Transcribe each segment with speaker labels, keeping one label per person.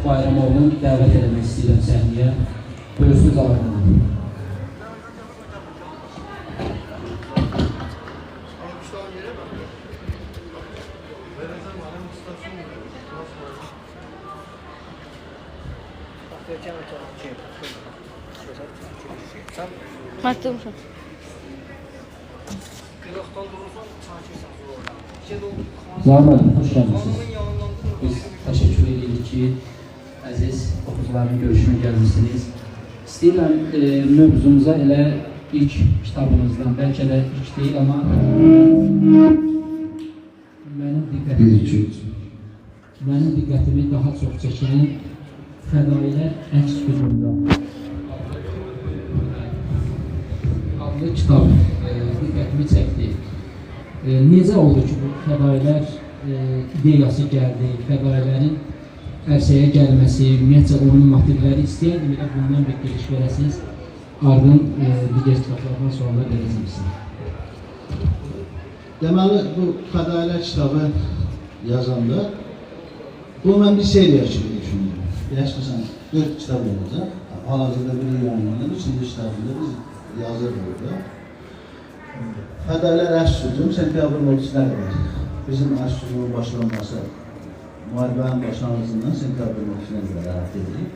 Speaker 1: Bayramoğlu'nu dəvət eləmək istəyirəm səhnəyə. Buyursunuz alanına.
Speaker 2: Matılmışım.
Speaker 1: Zahmet, hoş geldiniz. Biz təşəkkür edirik ki, əziz oxucuların görüşünə gəlmişsiniz. İstəyirəm mövzumuza elə ilk kitabınızdan, bəlkə də ilk deyil, amma mənim diqqətimi daha çox çəkən Fədailər əks gücündə adlı kitab diqqətimi çəkdi. Necə oldu ki, bu fədailər ideyası gəldi, fədailərin ərsəyə gəlməsi, ümumiyyətcə onun motivləri istəyərdim elə bundan bir giriş verəsiniz, ardın digər kitablardan sonra verəcəksiniz.
Speaker 3: Deməli, bu fədailər kitabı yazanda, bu mən bir seriya kimi düşündüm. Yaşmışsan, 4 kitab olacaq, hal-hazırda biri yayınlanır, 3-cü kitabında biz yazır burada. Fədailər əks sözüm, sentyabrın 30'una qədər. Bizim əks sözümün başlanması, müharibənin başlanmasından sentyabrın 30'una qədər əhatə edirik.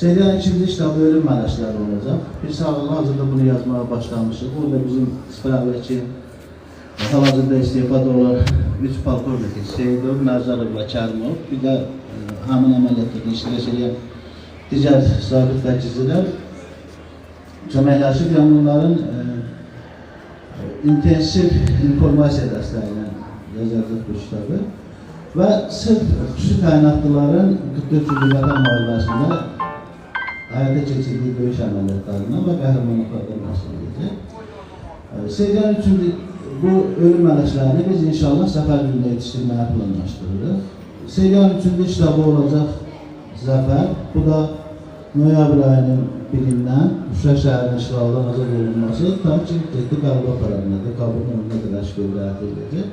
Speaker 3: Seriyanın 2-ci kitabı ölüm mələşləri olacaq. Biz hal-hazırda bunu yazmağa başlamışıq. Orada bizim istiqamətçi, hal-hazırda istifada olan 3 polkovnik, Seyidov, Mərzarov və Kərimov, bir də həmin əməliyyatda iştirak edən digər zabit vəkilcilər köməkləşib yanlarının intensiv informasiya dəstəyi ilə yazıldı bu kitabı və sırf xüsusi təyinatlıların 44 Vətən müharibəsində həyata keçirdiyi döyüş əməliyyatlarından və qəhrəmanlıqlardan bahsedəcək. Seriyanın üçüncü bu ölüm mələşlərini biz inşallah Zəfər günündə yetişdirməyə planlaşdırırıq. Seriyanın 3-cü kitabı olacaq Zəfər. Bu da noyabr ayının 1-dən Şuşa şəhərinin işğaldan azad olunması tam ki, Qarabağ paralında, Qabulun önündə qədər şükürlər ediləcək.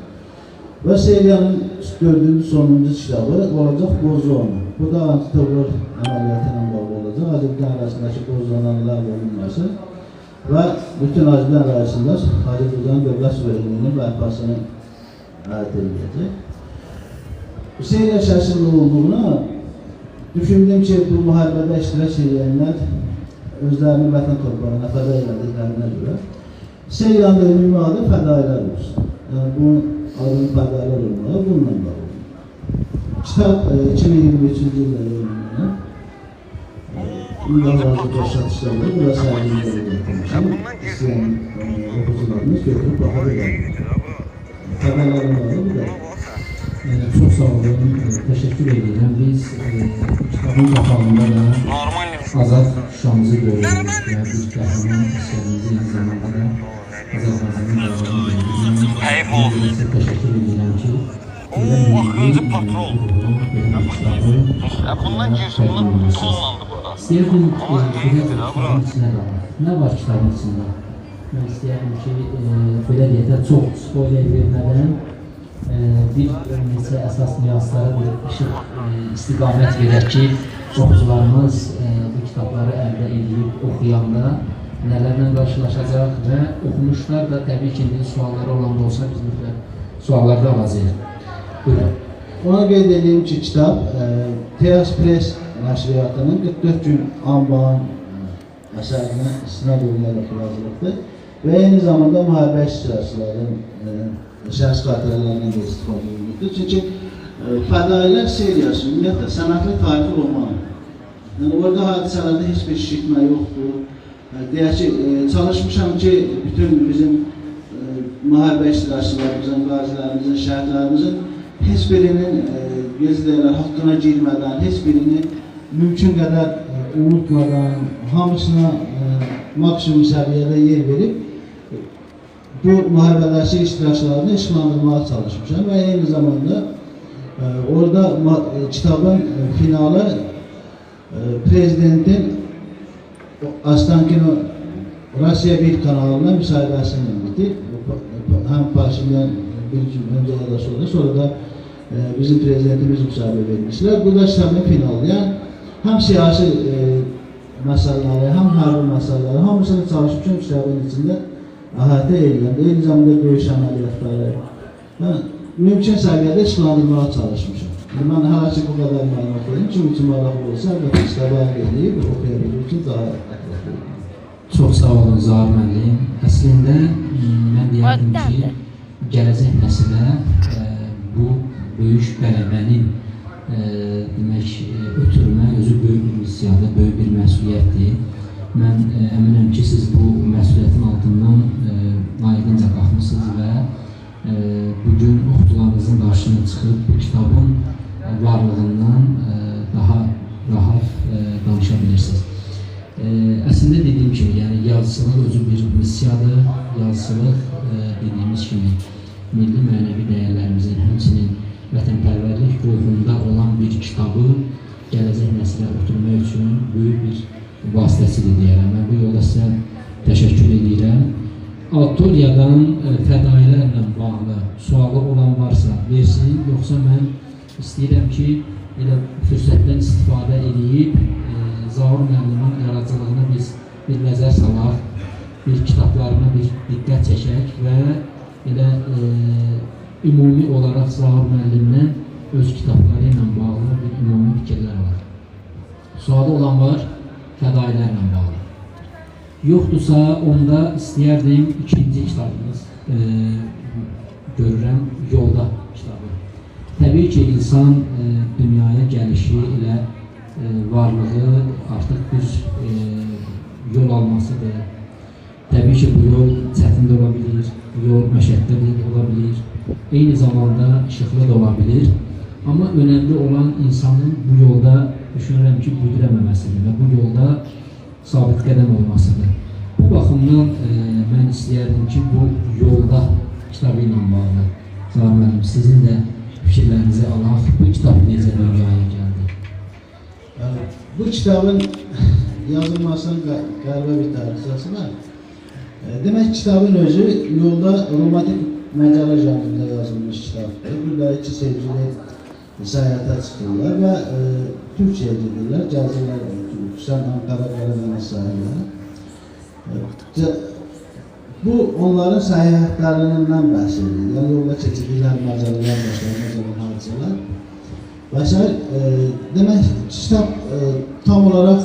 Speaker 3: Və seriyanın 4-cü, sonuncu kitabı olacaq Bozonu. Bu da antiterror əməliyyatı ilə bağlı olacaq. Azərbaycan arasındakı Bozonanın ləğv olunması və bütün Azərbaycan arasında Azərbaycanın dövlət suverenliyinin bərpasını əldə ediləcək. Bu seriya içərisində olduğuna düşündüm ki, bu müharibədə iştirak edənlər özlərinin vətən torpağına fəda elədiklərinə görə seriyanın ümumi adı Fədailər olsun. Yəni, bunun adını Fədailər olmalı, bununla bağlı. Kitab 2023-cü ildə yayınlanır. Bundan razı satışlardır. Bu da səhiyyə edilmişəm. İstəyən oxucularımız götürüb baxa bilər. Fədailərin adı bu da.
Speaker 1: Çox sağ olun, təşəkkür edirəm. Biz kitabın qapağında da azad Şuşamızı görürük və biz qəhrəman əsərimizi eyni zamanda da Azərbaycanın davranı görürük. Təşəkkür edirəm ki, İstəyərdim ki, kitabın içinə qalır. Nə var kitabın içində? Mən istəyərdim ki, belə deyək də çox spoiler vermədən bir neçə əsas nüanslara bir işıq istiqamət verək ki, oxucularımız bu kitabları əldə edib oxuyanda nələrlə qarşılaşacaq və oxumuşlar da təbii ki, sualları olanda olsa biz mütləq suallarda alacaq. Buyurun.
Speaker 3: Ona qeyd edeyim ki, kitab Teas Press nəşriyyatının 44 gün anban əsərinə istinad olunaraq yazılıbdır və eyni zamanda müharibə iştirakçılarının şəxs xatirələrindən də istifadə olunubdur. Çünki Fədailər seriyası ümumiyyətlə sənətli tarixi roman. Yəni, orada hadisələrdə heç bir şişirtmə yoxdur. Deyək ki, çalışmışam ki, bütün bizim müharibə iştirakçılarımızın, qazilərimizin, şəhidlərimizin heç birinin haqqına girmədən, heç birini mümkün qədər unutmadan, hamısına maksimum səviyyədə yer verib bu müharibədəsi iştirakçılarını işlandırmağa çalışmışam və eyni zamanda orada kitabın finalı prezidentin Ostankino Rusya 1 kanalına müsahibəsini bitir. Həm Paşinyan bir gün öncə ya da sonra da bizim prezidentimiz müsaade vermişler. Bu da kitabın finalıyam. Hem siyasi məsələləri, hem hərbi məsələləri, hamısını çalışmışam kitabın içində əhatə edirəm. Eyni zamanda döyüş əməliyyatları. Mümkün səviyyədə işlandırmağa çalışmışam. Mən hələ ki bu qədər məlumat verim. Kim üçün maraqlı olsa, əlbəttə kitabı əldə edib, oxuyabilir ki, daha ətraflı.
Speaker 1: Çox sağ olun Zahir müəllim. Əslində mən deyərdim ki, gələcək nəsilə bu böyük qələbənin demək ötürmə özü böyük bir missiyadır, böyük bir məsuliyyətdir. Mən əminəm ki, siz bu məsuliyyətin altından layiqincə qalxmısınız və bugün oxucularınızın qarşısına çıxıb bu kitabın varlığından daha rahat danışa bilirsiniz. Əslində dediyim kimi, yəni yazıçılıq özü bir missiyadır. Yazıçılıq dediyimiz kimi milli mənəvi dəyərlərimizin, həmçinin vətənpərvərlik ruhunda olan bir kitabı gələcək nəsilə ötürmək üçün böyük bir vasitəsidir deyərəm. Mən bu yolda sizə təşəkkür edirəm. Auditoriyadan fədailərlə bağlı sualı olan varsa versin, yoxsa mən istəyirəm ki, elə fürsətdən istifadə edib Zahir müəllimin yaradıcılığına biz bir nəzər salaq, bir kitablarına bir diqqət çəkək və elə ümumi olaraq Zahir müəllimlə öz kitabları ilə bağlı bir ümumi fikirlər var. Sualı olan var, fədailərlə bağlı. Yoxdursa, onda istəyərdim ikinci kitabımız görürəm, Yolda kitabı. Təbii ki, insan dünyaya gəlişi ilə varlığı artıq bir yol almasıdır. Təbii ki, bu yol çətin də ola bilir, bu yol məşəqqətli də ola bilir, eyni zamanda işıqlı da ola bilir. Amma önemli olan insanın bu yolda düşünürəm ki, büdürəməməsidir və bu yolda sabit qədəm olmasıdır. Bu baxımdan mən istəyərdim ki, bu Yolda kitabı ilə bağlı Zahir müəllim, sizin də fikirlərinizi alaq. Bu kitab necə dünyaya gəldi?
Speaker 3: Bu kitabın yazılmasının qəribə bir tarixçası var. Demək, kitabın özü Yolda romantik məcalə janrında yazılmış kitabdır. Burada iki sevgili səyahətə çıxırlar və Türkçəyə gedirlər, gəzirlər, xüsusən Ankara Qaradeniz sahilləri. Bu, onların səyahətlərindən bəhs edir. Yəni, yolda çəkildiklər məcalələr, məsələn, hadisələr və s. Demək, kitab tam olaraq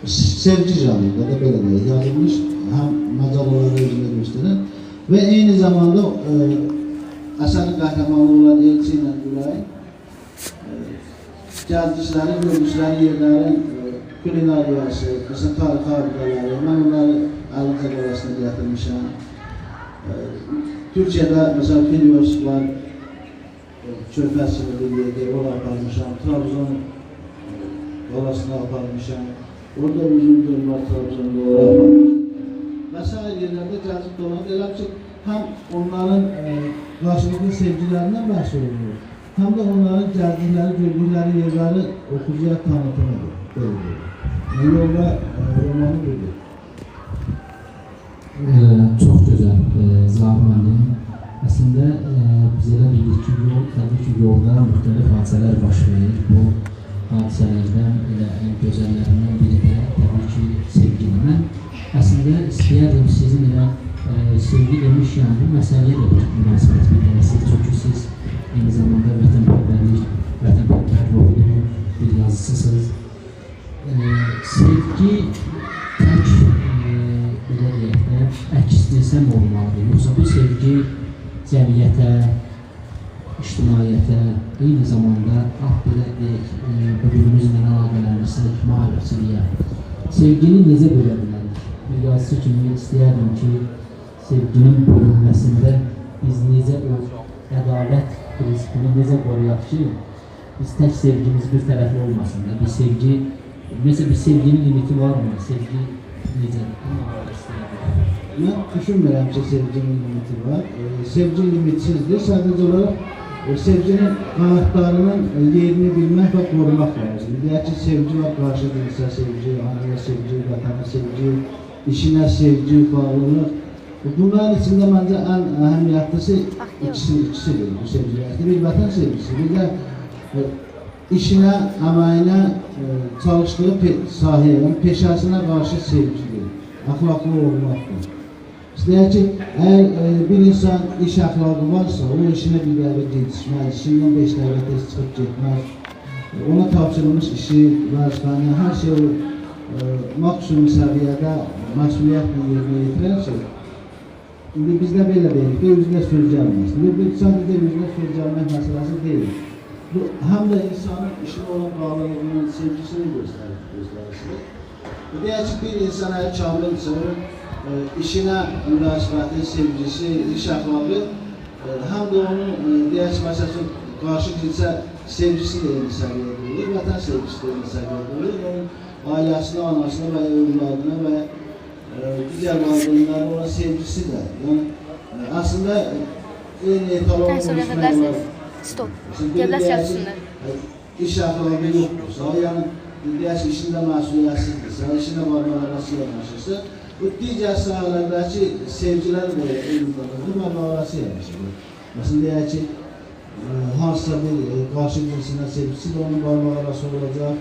Speaker 3: sevgi janrında da belə deyək, yazılmış, həm məcalələri özündə göstərən və eyni zamanda əsərin qəhrəmanı olan Elçi ilə Gülay gəzdikləri, gördükləri yerlərin kulinariyası, məsələn, tarixi abidələri, mən onları əlimizə qalasına gətirmişəm. Türkiyədə, məsələn, Filyos var, Körfəzçili bir yerdə, oraya aparmışam, Trabzon qalasına aparmışam, orada uzun göl var, Trabzonda oraya aparmışam. Və s. yerlərdə gəzib dolanır, elə ki, həm onların qarşılıqlı sevgilərindən bəhs olunur, həm də onların gəzdikləri, gördükləri yerləri oxucuya tanıtım edir. Yolda romanı budur.
Speaker 1: Çox gözəl Zahir müəllim. Əslində biz elə bilirik ki, təbii ki, yolda müxtəlif hadisələr baş verir. Bu hadisələrdən elə ən gözəllərindən biri də təbii ki, sevgidir. Mən əslində istəyərdim sizin elə sevgi demişkən bu məsələyə də bir münasibət bildirəsiniz. Çünki siz eyni zamanda vətənpərvər ruhlu bir yazıcısınız. Sevgi tək belə deyək də əksdirsən olmalıdır. Yoxsa bu sevgi cəmiyyətə, ictimaiyyətə, eyni zamanda belə deyək, bugünümüzlə əlaqələnirsək, maarifçiliyə. Sevgini necə bölə bilərik? Bir yazıcı kimi istəyərdim ki, sevginin bölünməsində biz necə o ədalət prinsipini necə qoruyaq ki, biz tək sevgimiz bir tərəfli olmasın da, bir sevgi, mesela bir sevginin limiti var mı? Sevgi necə?
Speaker 3: Mən düşünmürəm ki, sevginin limiti var. Sevgi limitsizdir. Sadəcə olaraq sevginin qanatlarının yerini bilmək və qorumaq lazım. Deyək ki, sevgi var, qarşı dinsə sevgi, anaya sevgi, vətənə sevgi, işinə sevgi, bağlılıq. Bunların içinde bence en ehemmiyetli ikisidir bu sevgiler. Bir vatan sevgisi, bir de işine, emeğine, çalıştığı sahaya, peşasına karşı sevgidir. Ahlaklı olmaktır. İşte ki, eğer bir insan iş ahlakı varsa, o işine bir dəqiqə yetişmez, işinden 5 dəqiqə tez çıxıb getmez. Ona tapşırılmış işi, vəzifəni, hər şey maksimum səviyyədə məsuliyyətlə yerinə yetirərsə, şimdi bizdə belə deyilik ki, özünə söz gəlməz. Bu sadəcə özünə söz gəlmək məsələsi deyil. Bu, həm də insanın işinə olan bağlılığının sevgisini göstərisidir. Deyək ki, bir insan əgər kamildirsə, işinə münasibəti, sevgisi, iş əxlaqı, həm də onun deyək ki, məsələn, qarşı cinsə sevgisi də eyni səviyyədə olur, vətən sevgisi də eyni səviyyədə olur. Onun ailəsinə, anasına və övladına və digər valideynlərə olan sevgisi də. Yəni, əslində, eyni etalon olmuşlar.
Speaker 2: Stop. Devlet yapsınlar.
Speaker 3: İş əxlaqı yoxdursa, yəni, deyək ki, işində məsuliyyətsizdirsə, işində varmalarası yanaşırsa, bu digər sahələrdəki sevgilər də eyni qalırdır, varmalarası yanaşır. Məsələn, deyək ki, hansısa bir qarşı cinsinə sevgisi də onun varmalarası olacaq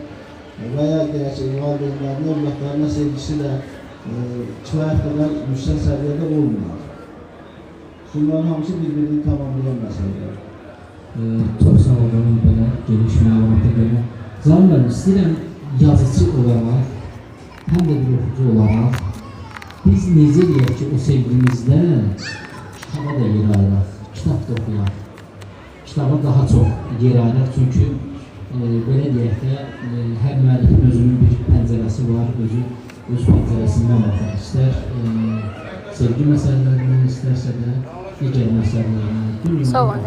Speaker 3: və ya deyək ki, valideynlərinin, övladlarına sevgisi də kifayət qədər yüksək səviyyədə olmuyor. Bunların hamısı bir-birini tamamlayan məsələdir.
Speaker 1: Çok sağ olun belə geniş məlumatı vermək. Zamanlar istəyirəm yazıcı olaraq, həm də bir oxucu olaraq biz necə deyək ki, o sevgimizdə kitaba da yer ayıraq, kitab da oxuyaq. Kitaba daha çox yer ayıraq, çünki belə deyək də hər müəllifin özünün bir pəncərəsi var, öz pəncərəsindən baxar. İstər sevgi məsələlərindən, istərsə də digər məsələlərindən.
Speaker 2: Sağ olun.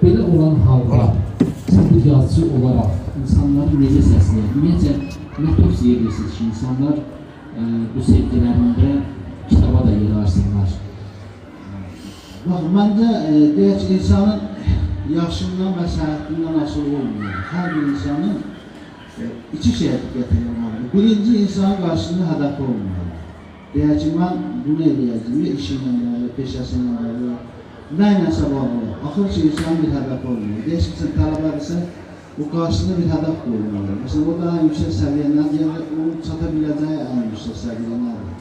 Speaker 1: Belə olan halda siz bir yazıcı olaraq insanları necə səsləyir? Ümumiyyətcə, nə tövsiyə edirsiniz ki, insanlar bu sevgilərində kitaba da yer ayırsınlar?
Speaker 3: Məncə, deyək ki, insanın yaşından və səhətindən asılı olmuyor. Hər bir insanın iki şeyə diqqət edilməlidir. Birinci, insanın qarşısında hədəfi olmalıdır. Deyək ki, mən bunu eləyəcəm, ya işinlə bağlı, peşəsinlə bağlı, nə iləsə bağlı. Axır ki, insanın bir hədəfi olmalıdır. Deyək ki, sən tələbədirsən, o qarşısında bir hədəf qoyulmalıdır. Məsələn, orada ən yüksək səviyyə nədir? Yəni, onu çata biləcəyi ən yüksək səviyyə nədir?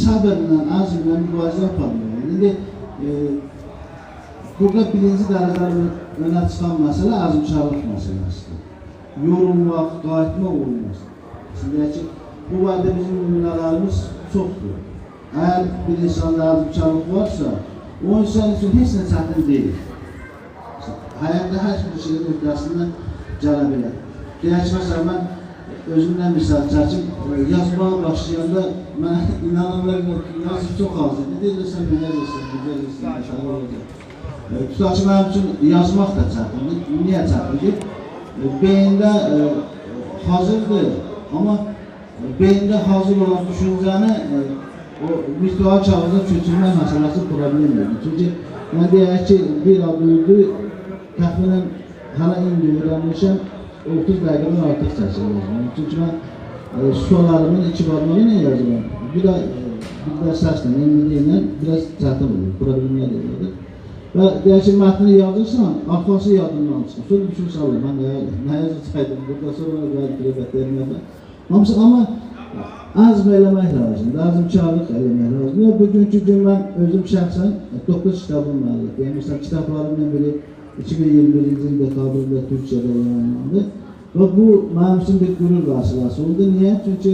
Speaker 3: Səbirlə, əzmlə mübarizə aparmalıdır. Burada birinci dərəcədə önə çıxan məsələ əzmkarlıq məsələsidir. Yorulmaq, qayıtmaq olmaz. Şimdi ki, bu vədə bizim nümunələrimiz çoxdur. Əgər bir insanda əzmkarlıq varsa, o insan üçün heç nə çətin deyil. Həyatda hər bir şeyin öhdəsindən gələ bilər. Deyək ki, məsələn, mən özümdən misal çəkim, yazmağa başlayanda mən inanırlar ki, yazıb çox az idi. Deyirsən, mənə deyirsən, güzel deyirsən, məşələ olacaq. Tutaq ki, mənim üçün yazmaq da çətindir. Niyə çətindir? Beyində hazırdır, amma beyində hazır olan düşüncəni virtual kağıza köçürmək məsələsi problemdir. Çünki mən deyək ki, bir adı öldü, təxminən hələ indi öyrənmişəm, 30 dəqiqədən artıq çəkirəm. Çünki mən suallarımın 2 barmağı ilə yazıram. Bir də səslə, ilə biraz çətin olur, problemlər olur. Və deyək ki, mətni yazırsan, arxası yadından çıxır. Sonra düşünürsən, mən nə yazacaqdım, burada sonra qəlbətlərimdə. Amma əzm eləmək lazımdır, əzmkarlıq eləmək lazımdır. Bugünkü gün mən özüm şəxsən 9 kitabım vardır. Məsələn, kitablarımdan biri 2021-ci il dekabrında Türkiyədə yayınlandı. Və bu, mənim üçün bir qürur vəsiləsi oldu. Niyə? Çünki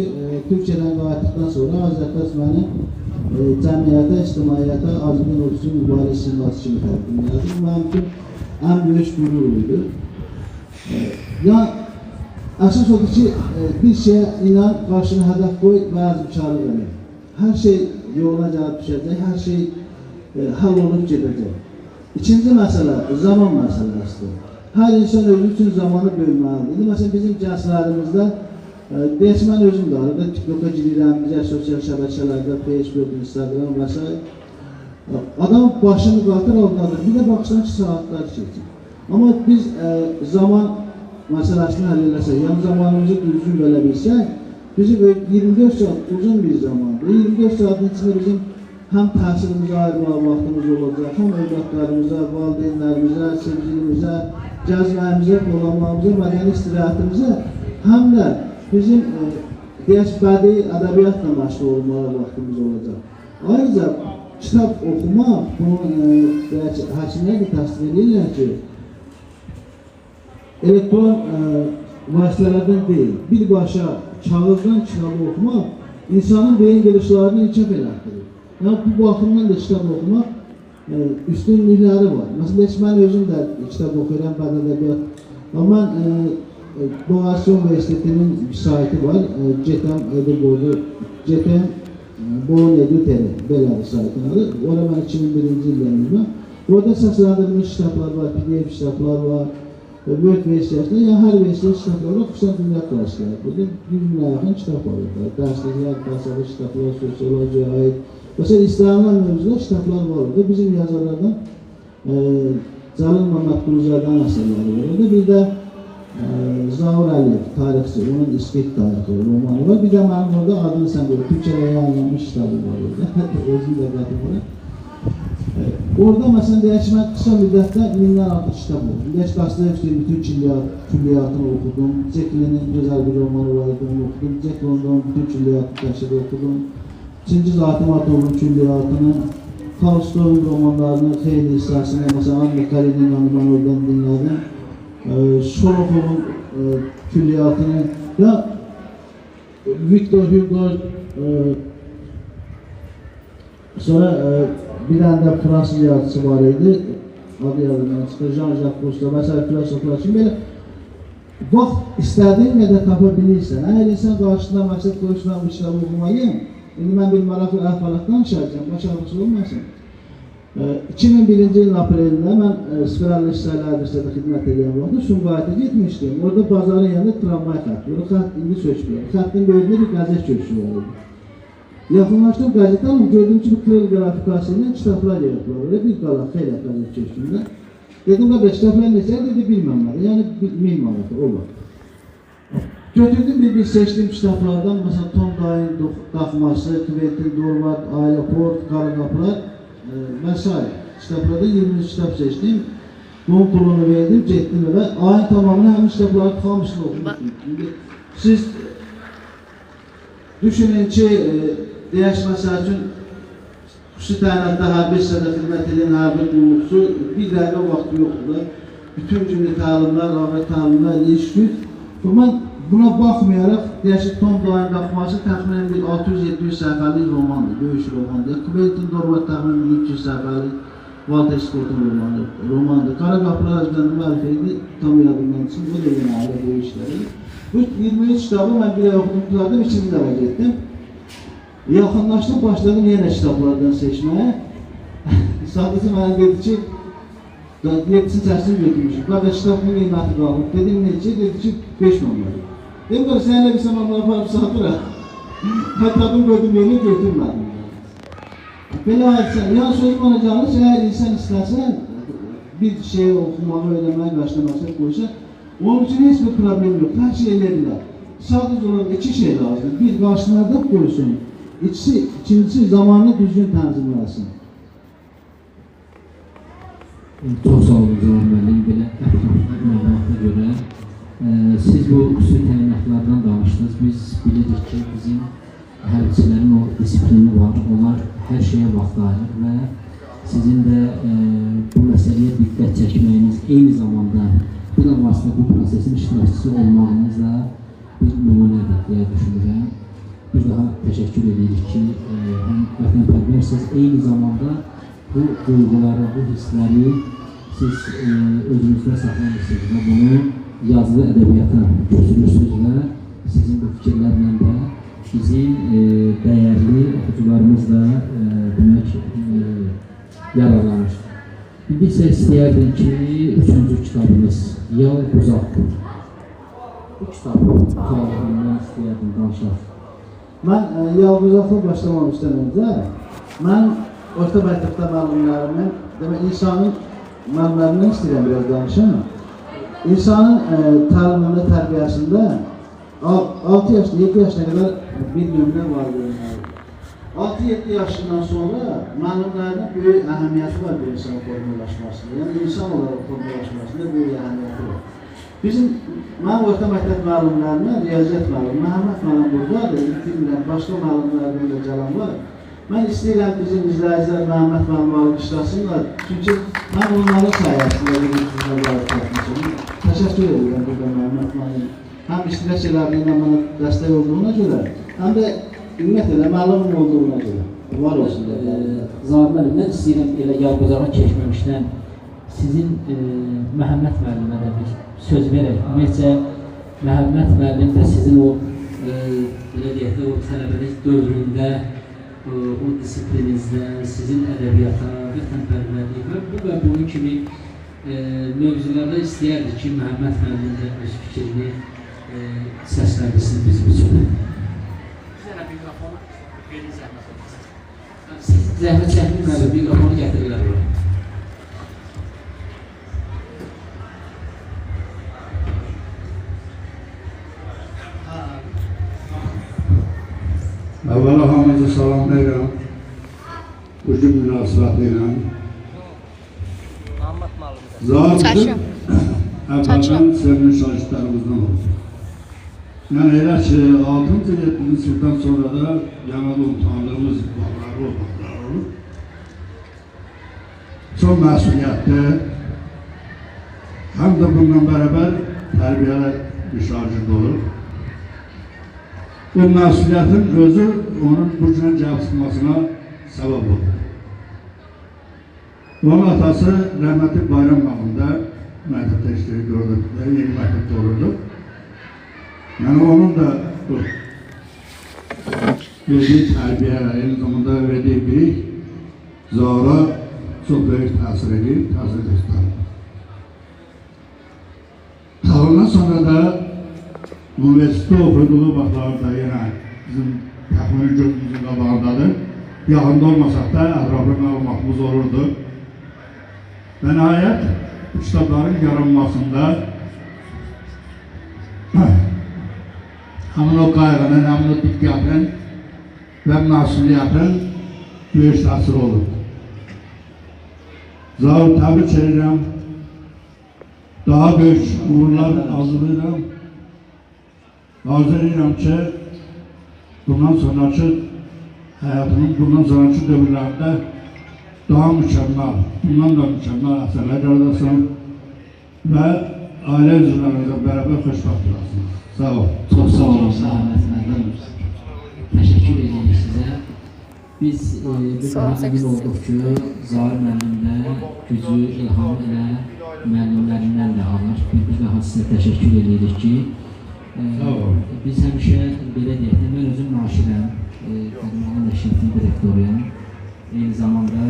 Speaker 3: Türkiyədən qayıtdıqdan sonra Azərbaycan məni cəmiyyətə, ictimaiyyətə Azərbaycan ordusunun mübarək simvası kimi təqdim edir. Bu mənim üçün ən böyük qürur oldu. Yəni, əsas odur ki, bir şeyə inan, qarşına hədəf qoy və əzmkarlıq eləmək. Hər şey yoluna gəlib düşəcək, hər şey həll olub gedəcək. İkinci məsələ, zaman məsələsidir. Hər insan özü üçün zamanı bölməlidir. Məsələn, bizim gənclərimizdə, deyək ki, mən özüm də arada TikTok'a girirəm, digər sosial şəbəkələrdə, Facebook, Instagram və s. Adam başını qatır aldadır, bir də baxsan ki, saatlar keçir. Amma biz zaman məsələsini həll eləsək, yəni zamanımızı düzgün bölə bilsək, bizim 24 saat uzun bir zamandır. 24 saatin içinde bizim hem təhsilimize ayırmağa vaxtımız olacaq, hem evlatlarımıza, valideynlərimizə, sevgilimizə, gəzməyimizə, dolanmamıza, mədəni istirahatımıza, hem de bizim bədii ədəbiyyatla məşğul olmağa vaxtımız olacaq. Ayrıca kitap okumaq, bunu həkimlər də təsdiq edirlər ki, elektron vasitələrdən deyil, birbaşa kağızdan kitabı okumaq insanın beyin gelişlərini inkişaf elətdirir. Yəni, bu baxımdan da kitab okumaq üstünlükləri var. Məsələn, mən özüm də kitab oxuyuram, bədi ədəbiyyat. Amma mən Boğaziçi Üniversitetinin bir saiti var, GETEM Boğun Edu.tr, belədir saitin adı. Orada mən 2001-ci ildə edirəm. Orada səsləndirilmiş kitablar var, PDF kitablar var, Word versiyasında, yəni hər versiya kitablar var, xüsusən dünya klasikləri. Burada 100.000-ə yaxın kitab var. Dərsliklər, tasavvur kitablar, sosiolojiya aid. Məsələn, istənilən mövzuda kitablar var orada. Bizim yazarlardan Cəlil Məmmədquluzadənin əsərləri var. Orada bir də Zaur Əliyev, tarixçi, onun İskit tarixi romanı var. Bir də mənim orada adını sən qoyur, Türkçəyə yayınlanmış kitabı var orada. Özüm də qatım var. Orada məsələn deyək ki, mən qısa müddətdə 1000-dən artıq kitab oldum. Deyək, Dostoyevskinin bütün külliyatını okudum. Jekyll'in gözəl bir romanı var idi, onu okudum. Jekyll'in bütün külliyatını təşkil okudum. Çingiz Aytmatovun külliyatını, Tolstoy'un romanlarını, xeyli hissəsini, məsələn, Anna Karenina'nı mən oradan dinlədim. Şoloxovun külliyatını, ya Victor Hugo, sonra bir tane de Fransız yazıcısı var idi, adı yadımdan çıxır, Jean-Jacques Rousseau, məsələn, filosoflar üçün belə vaxt istədiyin qədər tapa bilirsən. Əgər insan qarşısında məqsəd qoyuşdan bir kitabı oxumayım, indi mən bir maraqlı əhvalatdan işarəcəm, başarılısı olmasın. 2001-ci ilin aprelində mən Spiralli İşsəli Adresədə xidmət edən vaxtda Sumqayıt'a getmişdim. Orada bazarın yanında tramvay xətti, o xətt indi sökülür. Xəttin böyüdüyü bir qəzet köşkü var idi. Yaxınlaşdım qəzetə, amma gördüm ki, bu krel qrafikası ilə kitablar yaratılır. Orada bir qalaq xeylə qəzet köşkündə. Dedim, qardaş, kitablar neçə? Dedi, bilməmləri. Yəni, 1000 manatı, o var. Götürdüm bir seçdiyim kitablardan, məsələn, Tom Dayın Daxması, Quentin Dorward, Aeroport, Qaraqapılar və s. Kitablarda 23 kitab seçdim. Bunun pulunu verdim, getdim və ayın tamamını həmin kitabları tıxamışını oxumuşdum. Siz düşünün ki, deyək məsəl üçün, xüsusi təyinatda hərbi hissədə xidmət edən hərbi qulluqçu bir dəqiqə vaxtı yoxdur da. Bütün günlü təlimlər, ağır təlimlər, iş güc. Mən buna baxmayaraq, deyək ki, Tom Dayın Daxması təxminən bir 600-700 səhifəlik romandır, böyük romandır. Quentin Dorward təxminən 200 səhifəlik Walter Scott'un romandır. Qaraqapılar Əzbəndə müəllifi tam yadımdan çıxın, bu da yenə ayrı böyük işləri. Bu 23 kitabı mən bir ay oxudum, tutardım, 2-ci dəvə getdim. Yaxınlaşdım, başladım yenə kitablardan seçməyə. Sadıcı mənə dedi ki, 7-ci çəsini götürmüşüm. Qardaş, kitabın qiyməti qalıb. Dedim, necə? Dedi ki, 5 manat. Dedim, qardaş, sənə bir samanlar aparıb satıram. Kitabın gördüm, yeni götürmədim. Belə hadisen, yani sözüm bana canlı, eğer insan istersen bir şey okumağı, öğrenmeye başlamasını koysa, onun için hiçbir problem yok. Her şey elleriyle. Sadece olarak 2 şey lazım. Bir, karşılarda koysun. İkincisi zamanını düzgün tanzimlesin.
Speaker 1: Çok sağ olun Cavab müəllim. Belə məlumatına görə siz bu xüsusi təyinatlardan danışdınız. Biz bilirik ki, bizim hərbiçilərin o disiplini var. Onlar hər şeyə vaxt ayırır və sizin də bu məsələyə diqqət çəkməyiniz, eyni zamanda bu da aslında bu prosesin iştirakçısı olmağınız da bir nümunədir deyə düşünürəm. Bir daha təşəkkür edirik ki, həm vətənpərvərsiniz, eyni zamanda bu duyğuları, bu hissləri siz özünüzdə saxlamışsınız və bunu yazılı ədəbiyyata götürürsünüz və sizin bu fikirlərlə də bizim dəyərli oxucularımız da demək yararlanır. İndi isə istəyərdim ki, 3-cü kitabımız Yal Uzaq. Bu kitabı tarixindən istəyərdim danışaq.
Speaker 3: Mən Yal Uzaqla başlamamışdan öncə, mən orta məktəbdə müəllimlərimin, demək, insanın müəllimlərindən istəyirəm biraz danışım. İnsanın təlimində, tərbiyəsində 6 yaşında, 7 yaşına kadar bir nömrə var görünür. 6-7 yaşından sonra müəllimlərin böyük əhəmiyyəti var bir insan formalaşmasında. Yəni insan olaraq formalaşmasında böyük əhəmiyyəti var. Mənim orta məktəb müəllimlərinə, riyaziyyat müəllimi, Məhəmməd müəllim buradadır, bilmirəm, başqa müəllimlərdən də gələn var. Mən istəyirəm bizim izləyicilər Məhəmməd müəllim alqışlasınlar. Çünki mən onların sayəsində bir sizə varıq tapmışım. Təşəkkür edirəm burada Məhəmməd müəllim. Həm iştirak elədiyindən mənə dəstək olduğuna görə, həm də ümumiyyətlə müəllimim olduğuna görə. Var olsun da.
Speaker 1: Zahir müəllimdən istəyirəm elə yargızağa keçməmişdən sizin Məhəmməd müəllimə də bir söz verək. Ümumiyyətcə Məhəmməd müəllim də sizin o belə deyək də o tələbəlik dövründə o disiplinizdə sizin ədəbiyyata, vətənpərvərlik və bunun kimi mövzularda istəyərdik ki, Məhəmməd müəllim də öz fikrini səsləndirsin bizim üçün. Siz zəhmət çəkmirməli mikrofonu gətirirlər bura.
Speaker 4: Əvvəla hamınızı salamlayıram. Bu gün münasibətilə. Zaten əvvəldən sevimli şagirdlərimizdən oldu. Yəni elə ki, 6-cı 7-ci sınıfdan sonra da yanında utandığımız bağları oldu. Çox məsuliyyətli, həm də bununla bərabər tərbiyəli bir şagird olur. Bu məsuliyyətin özü onun bu günə gəlib çıxmasına səbəb oldu. Onun atası rəhmətli Bayram bağında məktəbdə işləri gördü, yeni məktəbdə olurdu. Yəni onun da bu verdiyi tərbiyə, eyni zamanda verdiyi bilik Zahra çox böyük təsir edir, təsir göstərir. Ondan sonra da üniversite okuduğu vaxtlarda yenə bizim təxmini gözümüzün qabağındadır. Yaxında olmasaq da ətraflı məlumatımız olurdu. Və nəhayət bu kitabların yaranmasında həmin o qayğının, həmin o diqqətin və məsuliyyətin böyük təsiri olur. Zahir təbrik edirəm, daha böyük uğurlar arzulayıram. Arzu edirəm ki, bundan sonraki həyatının, bundan sonraki dövrlərdə daha mükəmməl, bundan da mükəmməl əsərlər yaradasın və ailə üzvlərinizlə bərabər xoşbəxt olasınız. Sağ ol.
Speaker 1: Çox sağ olun, Məhəmməd müəllim. Təşəkkür edirik sizə. Biz bir daha emin olduq ki, Zahir müəllimdə gücü, ilhamı elə müəllimlərindən də alır. Bir daha sizə təşəkkür edirik ki, biz həmişə belə deyək də, mən özüm naşirəm, Qədimli Nəşriyyatın direktoruyam. Eyni zamanda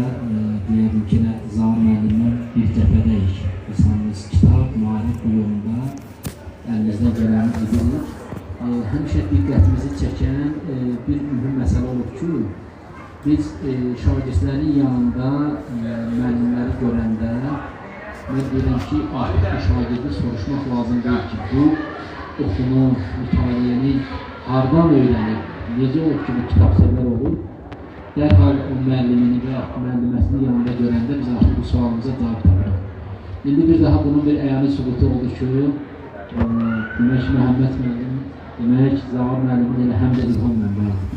Speaker 1: deyərdim ki, Zahir müəllimlə bir cəbhədəyik. Biz hamımız kitab, maarif bu yolunda əlimizdən gələni edirik. Həmişə diqqətimizi çəkən bir mühüm məsələ olub ki, biz şagirdlərin yanında müəllimləri görəndə mən deyirəm ki, artıq bu şagirdi soruşmaq lazım deyil ki, bu oxunu, mütaliyyəni hardan öyrənib, necə o kimi kitabsevər olur, dərhal o müəllimini və müəlliməsini yanında görəndə biz artıq bu sualımıza cavab tapırıq. İndi bir daha bunun bir əyani sübutu oldu ki, demək Məhəmməd müəllim, demək Zahir müəllimin elə həm də ilham mənbəyidir.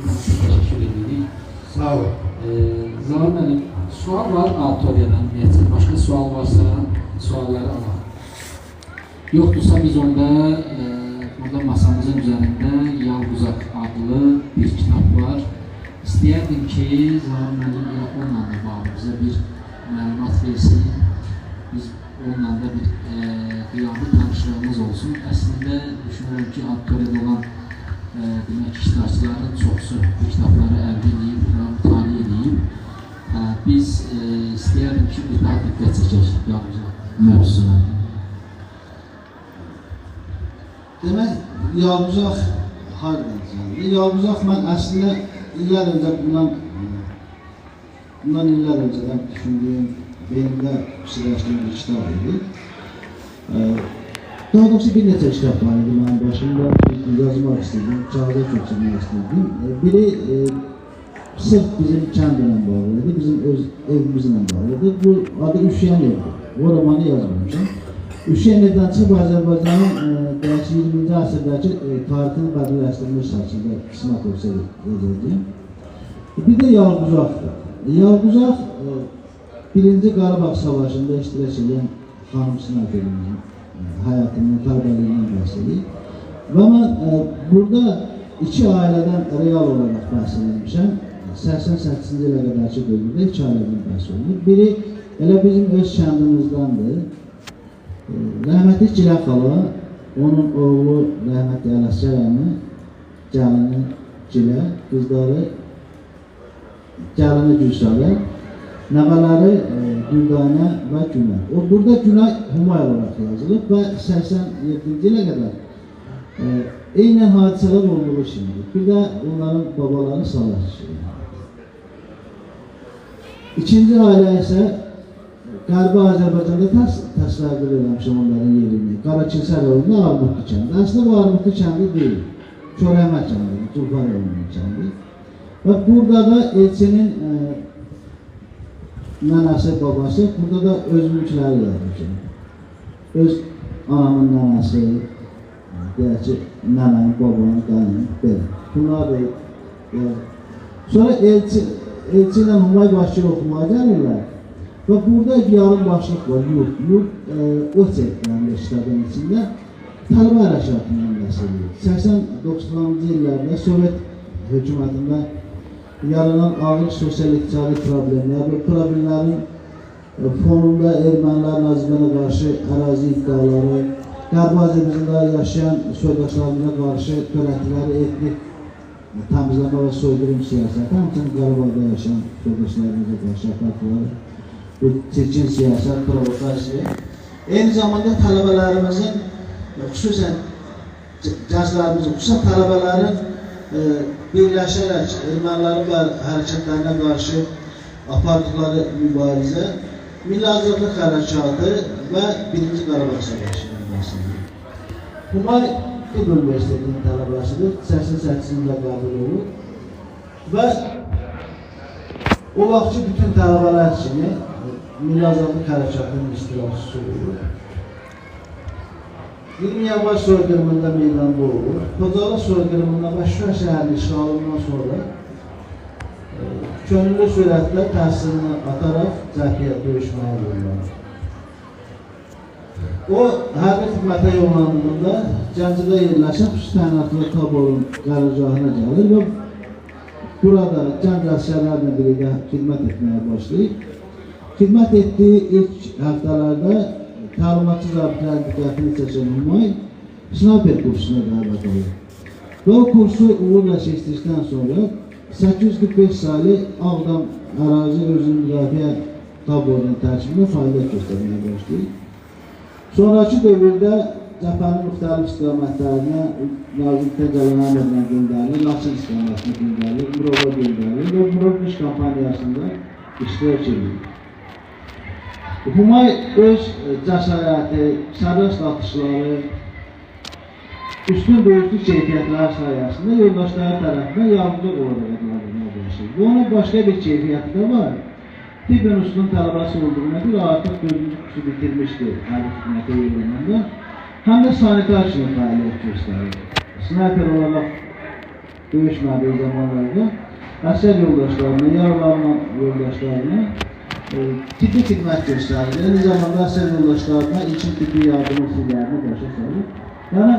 Speaker 1: Təşəkkür edirik.
Speaker 4: Sağ ol.
Speaker 1: Zahir müəllim, sual var auditoriyadan, başqa sual varsa sualları alaq. Yoxdursa biz onda burada masamızın üzərində Yalquzaq adlı bir kitab var. İstəyərdim ki, Zahir müəllim elə onunla da bağlı bizə bir məlumat versin. Biz onunla da bir qiyamlı tanışlığımız olsun. Əslində düşünürəm ki, auditoriyada olan demək iştirakçıların çoxsu bu kitabları əldə edib və mütaliə edib. Biz istəyərdim ki, bir daha diqqət çəkək Yalquzaq mövzusuna.
Speaker 3: Demək, Yalquzaq haradan gəldi? Yalquzaq mən əslində illər öncə bundan illər öncədən düşündüyüm, beynimdə fikirləşdiyim bir kitab idi. Daha doğrusu bir neçə kitab var idi mənim başında yazmak istedim, çağda geçirmek istedim. Biri sırf bizim kendine bağlıydı, bizim öz evimizle bağlıydı. Bu adı Üşüyen Ev'di. O romanı yazmamışım. Üşüyen Ev'den çıkıp Azerbaycan'ın belki 20. asırdaki tarihini kadınlaştırmış şartında kısmet olsa yazıldı. Bir de Yalguzak'tı. Yalguzak Birinci Qarabağ Savaşı'nda iştirak eden xanım Snayperimizin hayatının tarbiyeliğinden bahsedeyim. Ve ben burada iki aileden real olarak bahsedilmişim. 88-ci ilə qədərki dövrdə iki ailədən bəhs olunur. Biri elə bizim öz kəndimizdandır. Rəhmətli Gilə xala, onun oğlu rəhmətli Ələsgər əmi, gəlini Gilə, qızları gəlini Gülşalə, nəvələri Dürdanə və Günay. Burada Günay Humay olaraq yazılıb və 87-ci ilə qədər eynən hadisələr olduğu şimdi. Bir də onların babaları Salah kişidir. İkinci ailə isə Qərbi Azərbaycanda təsvir eləmişəm onların yerini. Qarakilsə rayonunda Armudlu kəndi. Əslində bu Armudlu kəndi deyil. Körəmə kəndi, Tulfar rayonunun kəndi. Və burada da Elçinin nənəsi, babası, burada da öz mülkləri yazmışım. Öz anamın nənəsi, deyək ki, nənənin, babanın, qənin, belə. Bunlar da sonra Elçi ilə Humay başlayır oxumaya gəlirlər. Və burada yarım başlıq var, yurt, Oçeklərin işlədən içində tələbə hərəkatından bəhsedilir. 80-90-cı illərdə Sovet hökumətində yaranan ağır sosial-iqtisadi problemlər və problemlərin fonunda ermənilərin Azərbaycana qarşı ərazi iddiaları, Qərbi Azərbaycanda yaşayan soydaşlarımıza qarşı törətləri etnik təmizləmə və soydurum siyasəti, həmçinin Qarabağda yaşayan soydaşlarımıza qarşı apartıları, bu çirkin siyasət, provokasiya. Eyni zamanda tələbələrimizin, xüsusən gənclərimizin, xüsusən tələbələrin birləşərək ermənilərin hərəkətlərinə qarşı apardıqları mübarizə, Milli Azadlıq Hərəkatı və 1-ci Qarabağ Savaşı'ndan bahsedilir. Humay Tibb Üniversitetinin tələbəsidir, 88-də qəbul olur və o vaxtki bütün tələbələr kimi Milli Azadlıq Hərəkatının iştirakçısı olur. 20 yanvar soyqırımında meydanda olur. Xocalı soyqırımında və Şuşa şəhərinin işğalından sonra könüllü sürətlə təhsilini ataraq cəbhəyə döyüşməyə yollanır. O, hərbi xidmətə yollandığında Gəncədə yerləşən xüsusi təyinatlı taborun qərargahına gəlir və burada gənc əsgərlərlə birlikdə xidmət etməyə başlayır. Xidmət etdiyi ilk həftələrdə təlimatçı zabitlərin diqqətini çəkən Humay snayper kursuna dəvət olur. Və o kursu uğurla seçdikdən sonra 845 saylı Ağdam ərazi özünün müdafiə taborunun tərkibində fəaliyyət göstərməyə başlayır. Sonraki dövrdə cəbhənin müxtəlif istiqamətlərinə Nazim Təqələmədlə göndərilir, Laçın istiqamətinə göndərilir, Murova göndərilir və Murov iş kampaniyasında iştirak edir. Humay öz cəsarəti, sərbəst atışları, üstün döyüşlük keyfiyyətlər sayəsində yoldaşları tərəfindən yardımcı olaraq adlandırmaya başlayır. Bu onun başqa bir keyfiyyəti də var. Tibb Üniversitetinin tələbəsi olduğuna görə artıq 4-cü kursu bitirmişdir hərbi xidmətə yollananda. Həm də sanitar kimi fəaliyyət göstərir. Snayper olaraq döyüşmədiyi zamanlarda əsgər yoldaşlarına, yaralanan yoldaşlarına tibbi xidmət göstərir. Eyni zamanda əsgər yoldaşlarına ilkin tibbi yardım usullarını başa salır. Yəni,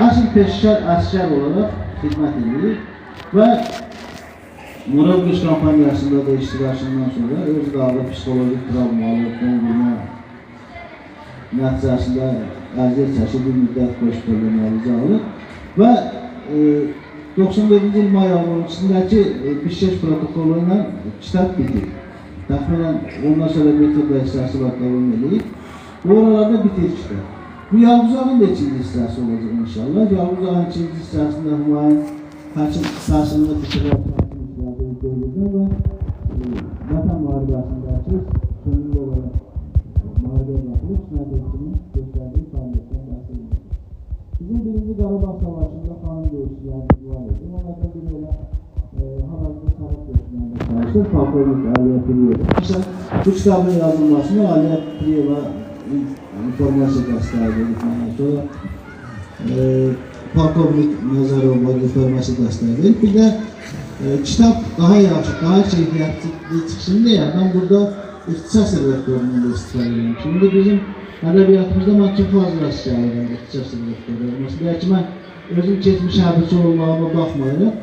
Speaker 3: asıl peşəkar əsgər olaraq xidmət edir və Murov iş kampaniyasında da iştirakından sonra öz dağda psikolojik travmalı, qonqurma nəticəsində əziyyət çəkib bir müddət qoşqurlu müalicə alır və 94-cü il may ayındakı Bişkeş protokolu ilə kitab bitir. Təxminən ondan sonra metodla hissəsi var davam edir. Bu oralarda bitir kitab. Bu Yalguzağın da ikinci hissəsi olacaq inşallah. Yalguzağın ikinci hissəsində Humayın həkim təhsilində bitirək dövrdə və vətən müharibəsindəki könüllü olaraq müharibə yapılıb, snayperçinin göstərdiyi fəaliyyətdən bəhs edilir. Bizim birinci Qarabağ Savaşı'nda xanım döyüşçülərimiz var idi. Onlardan biri olan hal-hazırda Sarık döyüşçülərində çalışır. Polkovnik Aliya Piriyeva. Mesela bu kitabın yazılmasını Aliya Piriyeva informasiya dəstəyi sonra Polkovnik Nazarova informasiya dəstəyi. Bir də kitap daha yaxşı, daha keyfiyyətli çıxsın deyə mən burada ixtisas redaktörünün istifadə edirəm. Şimdi bizim ədəbiyyatımızda mən çox fazla rast gəlirəm ixtisas redaktörü. Məsələn ki, mən özüm keçmiş hərbiçi olmağıma baxmayaraq,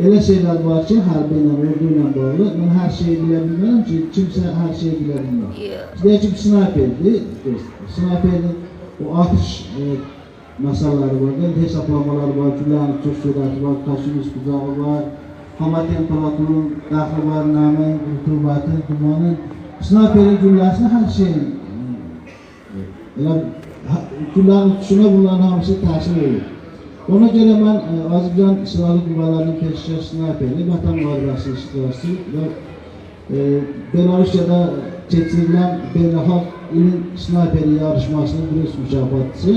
Speaker 3: elə şeylər var ki, hərbi ilə, ordu ilə bağlı, mən hər şeyi bilə bilmərəm ki, kimsə hər şeyi bilə bilmər. Deyək ki, bir snayperdir, snayperin o atış məsələləri var, hesablamaları var, güllərin çox sürəti var, taşınız bucağı var, hava temperaturun daxili var, nəmin, rütubətin, dumanın, snayperin gülləsini hər şeyin, güllərin uçuşuna bunların hamısı təsir edir. Ona görə mən Azərbaycan Silahlı Qüvvələrinin peşəkar snayperi, Vətən müharibəsi iştirakçısı və Belarusiyada keçirilən beynəlxalq ilin snayperi yarışmasının Brüs mükafatçısı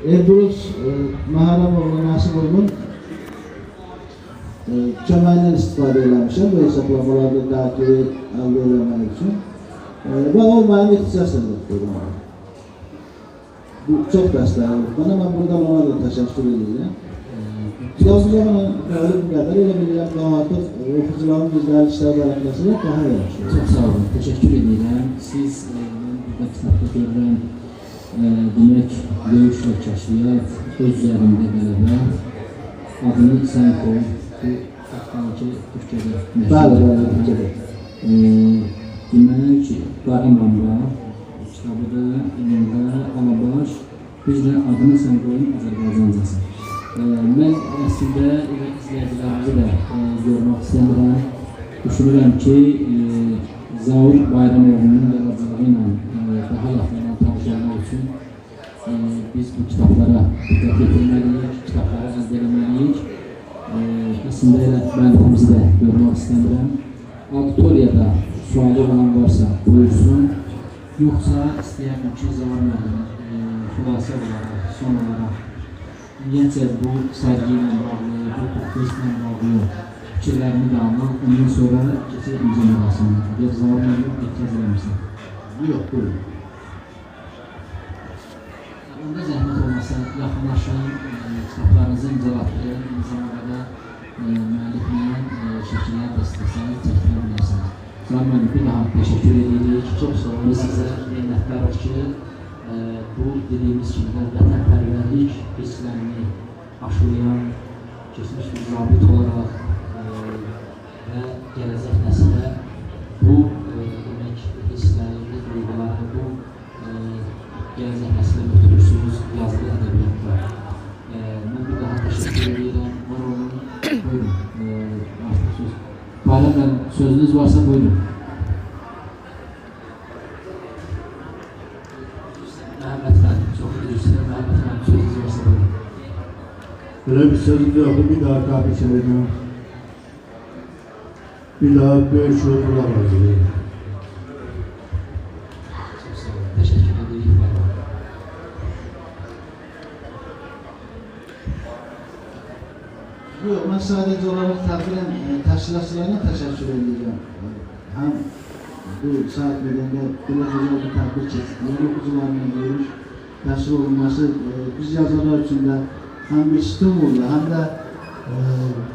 Speaker 3: Elbrus Məhərrəmoğlu Nəsibovun köməyindən istifadə eləmişəm bu hesablamalarda dərkini əldə eləmək üçün və o mənim ixtisas edildir. Bu çox dəstəklidir. Mən buradan ona da təşəkkür edirəm. Kitabımıza mənə bu qədər elə bilirəm ki, artıq oxucuların bizləri işlər bərəkləsinə daha yaxşı.
Speaker 1: Çox sağ olun, təşəkkür edirəm. Siz burada kitabda görürəm, demək, döyüş və kəşfiyyat, öz üzərində qələbə, adını sən qoy, bu ki, Türkiyədə
Speaker 3: Türkiyədə.
Speaker 1: Demək, Qarabağ kitabıda, elində, Alabaş, biz də adını sən qoyun Azərbaycancası. Mən əslində izləyicilərimizi də görmək istəyirəm. Düşünürəm ki, Zaur Bayramoğlu'nun yaradıcılığı ilə daha yaxından tanış olmaq üçün biz bu kitablara diqqət etməliyik, kitabları əldə etməliyik. Əslində elə müəllifimizi də görmək istəyirəm. Auditoriyada sualı olan varsa buyursun. Yoxsa istəyərəm ki, Zaur müəllim xülasə olaraq, son olaraq ümumiyyətcə bu sərgi ilə bağlı, bu testlə bağlı fikirlərini də almaq, ondan sonra keçək imza mərasiminə. Deyək, Zaur müəllim etiraz eləmirsən.
Speaker 3: Yox, buyurun.
Speaker 1: Onda zəhmət olmasa yaxınlaşın, kitablarınızı imzalatdırın, imzalamada müəlliflə şəkillər də istəsəniz çəkdirə bilirsiniz. Zaur müəllim, bir daha təşəkkür edirik. Çox sağ olun. Sizə minnətdarıq ki, bu dediyimiz kimi vətənpərvərlik hisslərini aşılayan, keçmiş bir zabit olaraq və gələcək nəsilə bu demək hissləri, duyğuları, bu gələcək nəsilə götürürsünüz yazılı ədəbiyyatda. Mən bir daha təşəkkür edirəm. Var olun, buyurun. Artıq söz. Bayram müəllim, sözünüz varsa buyurun.
Speaker 4: Böyle bir sözüm yoktu, bir daha kahve içelim. Bir daha böyle şey olamaz.
Speaker 1: Teşekkür ederim.
Speaker 3: Yox, mən sadəcə olaraq təxirən təşkilatçılarına təşəkkür edirəm. Həm bu saat medəndə belə gözəl bir tədbir keçirilən oxucularla görüş təşkil olunması biz yazarlar üçün də həm bir stimuldur, həm də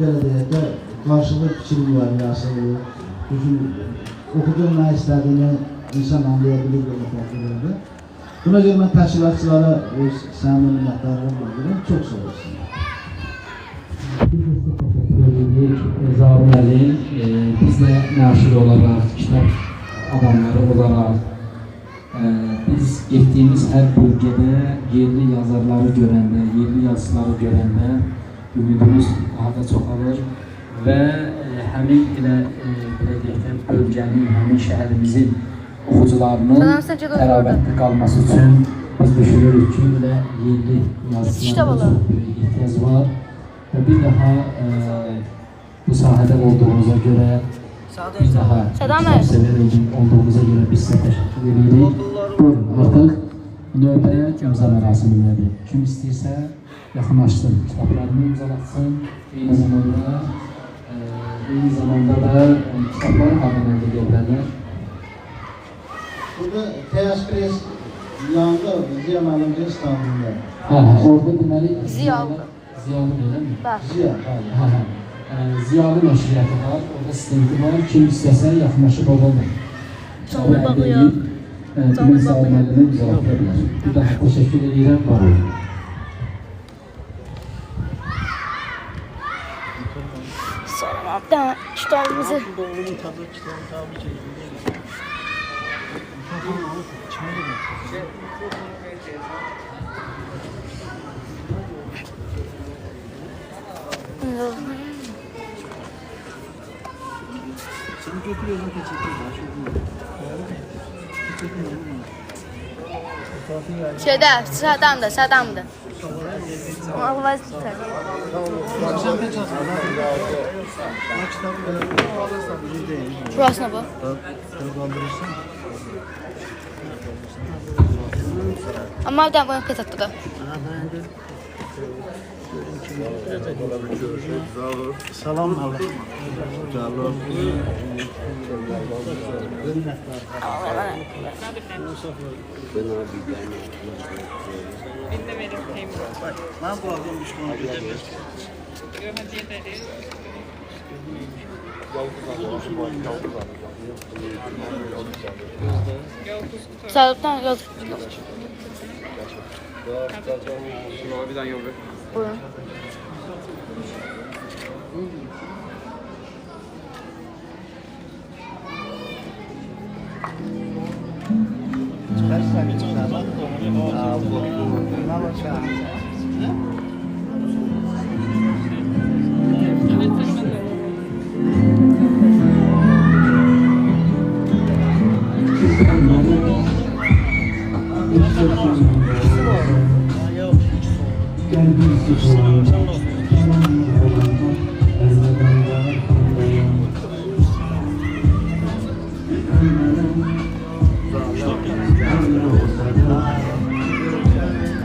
Speaker 3: belə deyək də qarşılıq fikir müəyyəsi olur. Oxucunun nə istədiyini insan anlaya bilir belə tədbirlərdə. Buna görə mən təşkilatçılara öz səmimi minnətdarlığımı bildirirəm. Çox sağ olsunlar.
Speaker 1: Biz də təşəkkür edirik Zaur müəllim. Biz də nəşr olaraq, kitab adamları olaraq biz getdiyimiz hər bölgədə yerli yazarları görəndə, yerli yazıları görəndə ümidimiz daha da çoxalır və həmin elə bölgənin, həmin şəhərimizin oxucularının təravətli qalması üçün biz düşünürük ki, elə yerli yazılarımıza ehtiyac var və bir daha bu sahədə olduğumuza görə bir daha sever olduğumuza görə biz sizə təşəkkür edirik. Buyurun, artıq növbə imza mərasimindədir. Kim istəyirsə yaxınlaşsın, kitablarını imzalatsın. Eyni zamanda da kitabları haqqında edə bilərlər.
Speaker 3: Burada Teas Press yanında Ziya Məlimci İstanbul'da.
Speaker 1: Orada deməli
Speaker 2: Ziyalı.
Speaker 1: Ziyalı deyilmi?
Speaker 2: Bəli.
Speaker 3: Ziya, bəli.
Speaker 1: Ziyalı nəşriyyatı var, orada stendi var. Kim istəsə yaxınlaşıb orada
Speaker 2: Canlı bağlayaq.
Speaker 1: Demək sağlamadığını imzalatır bilər. Bir daha təşəkkür edirəm, var olun.
Speaker 2: Sonra bir tane kitabımızı şeyde sağdamdı. Allah ister. Burası ne bu? Ama bir tane bunu pes attı da.
Speaker 3: Salam Allah. Ben bu adam düşmanı edemez.
Speaker 2: Sağlıktan yok. Buyurun.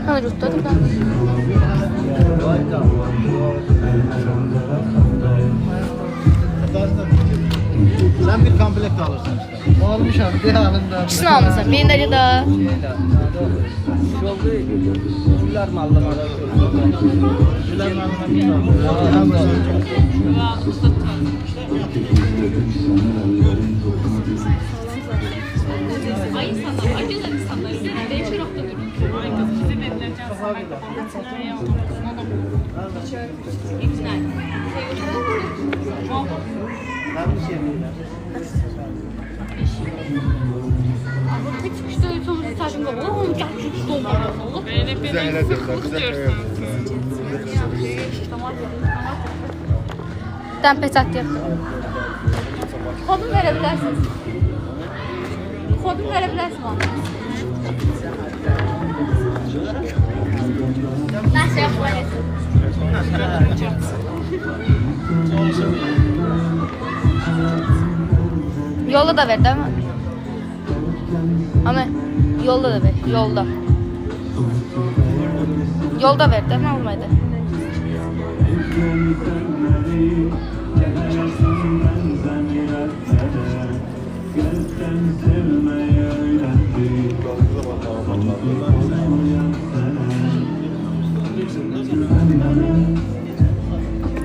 Speaker 2: Hadi tutalım da.
Speaker 3: Sen bir komplekt alırsın işte. Almışam bir halinde.
Speaker 2: İkisini almışsın. Birini de daha.
Speaker 3: Güller malları. Güller malları.
Speaker 5: Ay insanlar, acılar insanlar. Değişir nokta durun. Ay kız size dediler can sabah kapanmasınlar ya. İmtinay. Hiç işte sonuçta taşımda olur. Çok çok olur. Böyle bir sıkıntı diyorsun.
Speaker 2: Ben pes attı.
Speaker 5: Kodun verebilirsiniz. Kodun verebilirsiniz bana. Ben şey yapmayayım.
Speaker 2: Yolda da ver değil mi? Ama yolda da ver. Yolda. Yolda ver değil mi? Olmaydı.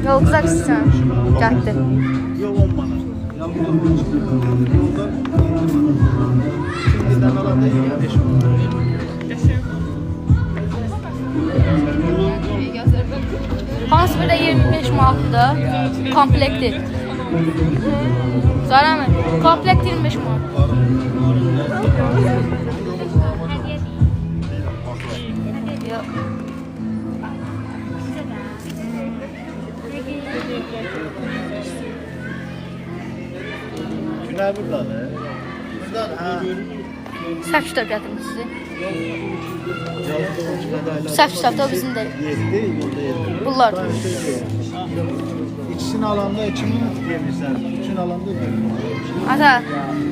Speaker 2: Yol güzelsin. Geldi.
Speaker 3: Yok olmadı. Şimdiden alandayız ya.
Speaker 2: Hans bir de 25 manatda komplekti. Sonra mı? Komplekt 25 manat. Yok.
Speaker 3: Günler burada be. Buradan ha.
Speaker 2: Səhv kitab gətirdim sizi. Səhv kitab da o bizim deyil.
Speaker 3: Yedi, yolda yedi.
Speaker 2: Bunlar.
Speaker 6: İkisini alanda 2000 demişler. Üçün alanda 2000.
Speaker 2: Ata,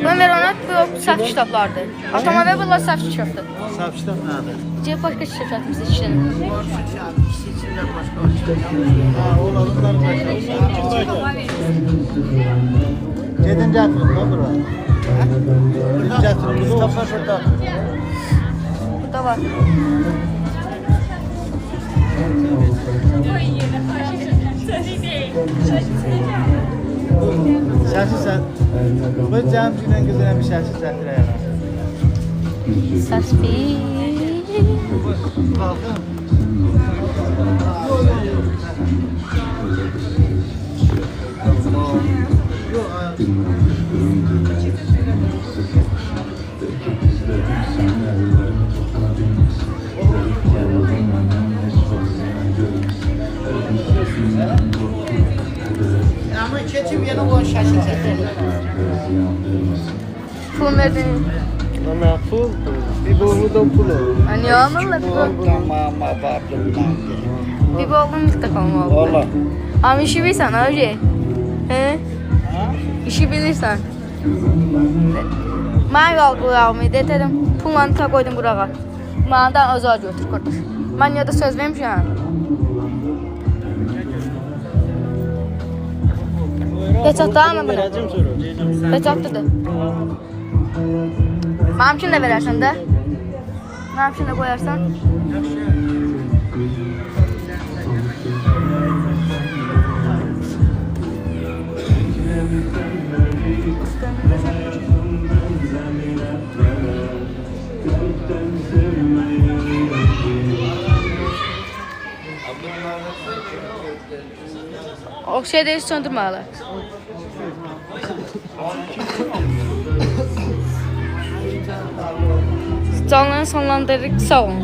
Speaker 2: ben ver ona bu saf kitaplardır. Atama ver bunlar saf kitaptır.
Speaker 6: Saf kitap nədir?
Speaker 2: Cep başka kitap satmışız içten.
Speaker 6: Ha, onlardan Gedin gətirin la bura. Gedin gətirin. Kitaplar şurada.
Speaker 2: Burada var.
Speaker 6: Şəşi sən. Bu cəm günün qızına bir şəşi çəkdirəyəm.
Speaker 2: Saspi.
Speaker 6: Baxın. Ama keçim yana olan şəşi çəkdirəm.
Speaker 2: Pul verdin.
Speaker 6: Ana pul. Bir boğuldan pulu.
Speaker 2: Hani almalı bir bol.
Speaker 6: Tamam babam.
Speaker 2: Bir bolun müstakam oldu.
Speaker 6: Valla.
Speaker 2: Ama işi bilirsen abi. He? İşi bilirsen. Ben yol kulağımı dedim. Pullanı ta koydum buraya. Bana özel götür kardeş. Ben ya da söz vermişim. Peçatlar mı bana? Peçatlı da. Benim için de verirsen de. Benim için de koyarsan. O şeyleri söndürmeli. Canlarını sonlandırdık. Sağ olun.